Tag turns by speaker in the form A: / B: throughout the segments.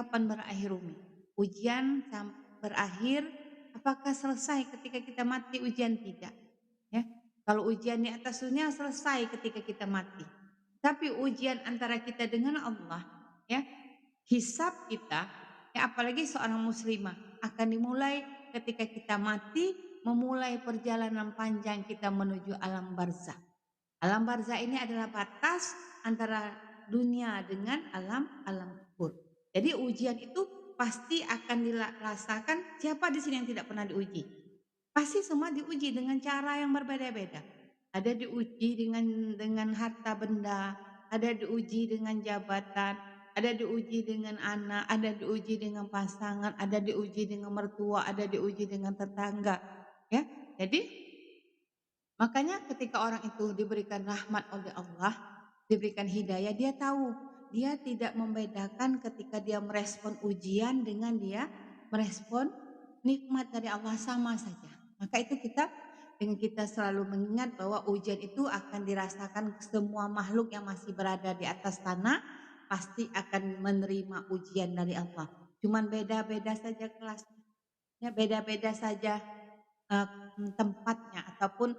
A: kapan berakhir Umi? Ujian berakhir, apakah selesai ketika kita mati? Ujian tidak, ya. Kalau ujian di atas dunia selesai ketika kita mati. Tapi ujian antara kita dengan Allah, ya, hisab kita, ya apalagi seorang muslimah akan dimulai ketika kita mati, memulai perjalanan panjang kita menuju alam barzakh. Alam barzakh ini adalah batas antara dunia dengan alam kubur. Jadi ujian itu pasti akan dirasakan. Siapa di sini yang tidak pernah diuji? Pasti semua diuji dengan cara yang berbeda-beda. Ada diuji dengan harta benda, ada diuji dengan jabatan, ada diuji dengan anak, ada diuji dengan pasangan, ada diuji dengan mertua, ada diuji dengan tetangga. Ya, jadi makanya ketika orang itu diberikan rahmat oleh Allah, diberikan hidayah, dia tahu, dia tidak membedakan ketika dia merespon ujian dengan dia merespon nikmat dari Allah, sama saja. Maka itu dengan kita selalu mengingat bahwa ujian itu akan dirasakan semua makhluk yang masih berada di atas tanah, pasti akan menerima ujian dari Allah. Cuman beda-beda saja kelasnya, ya beda-beda saja tempatnya ataupun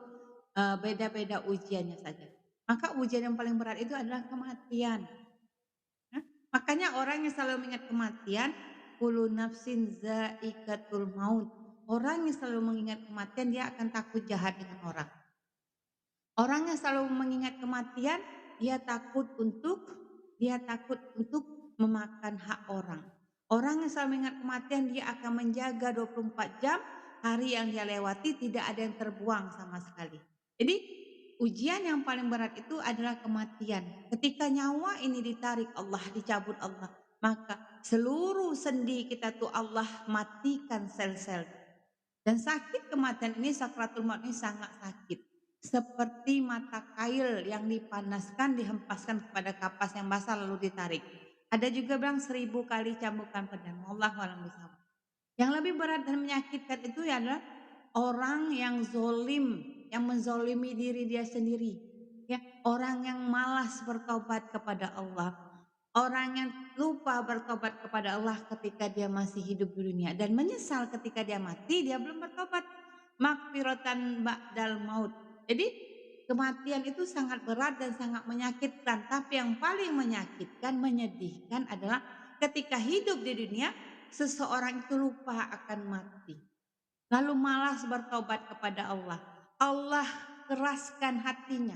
A: beda-beda ujiannya saja. Maka ujian yang paling berat itu adalah kematian. Nah, makanya orang yang selalu mengingat kematian, kullu nafsin za'iqatul maut. Orang yang selalu mengingat kematian, dia akan takut jahat dengan orang. Orang yang selalu mengingat kematian, dia takut untuk memakan hak orang. Orang yang selalu mengingat kematian, dia akan menjaga 24 jam, hari yang dia lewati tidak ada yang terbuang sama sekali. Jadi ujian yang paling berat itu adalah kematian. Ketika nyawa ini ditarik Allah, dicabut Allah, maka seluruh sendi kita tuh Allah matikan sel-sel. Dan sakit kematian ini, sakratul maut ini sangat sakit. Seperti mata kail yang dipanaskan, dihempaskan kepada kapas yang basah lalu ditarik. Ada juga bilang 1000 kali cambukan pedang. Wallahu a'lam bishawab. Yang lebih berat dan menyakitkan itu adalah orang yang zolim, yang menzolimi diri dia sendiri. Ya, orang yang malas bertobat kepada Allah. Orang yang lupa bertobat kepada Allah ketika dia masih hidup di dunia dan menyesal ketika dia mati, dia belum bertobat. Maghfiratan ba'dal maut. Jadi kematian itu sangat berat dan sangat menyakitkan, tapi yang paling menyakitkan, menyedihkan adalah ketika hidup di dunia seseorang itu lupa akan mati, lalu malas bertobat kepada Allah. Allah keraskan hatinya.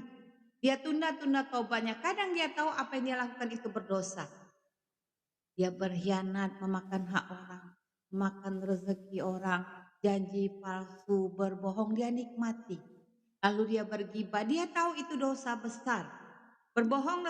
A: Dia tunda-tunda tobatnya. Kadang dia tahu apa yang dia lakukan itu berdosa. Dia berkhianat, memakan hak orang, memakan rezeki orang, janji palsu, berbohong, dia nikmati. Lalu dia bergibah, dia tahu itu dosa besar. Berbohong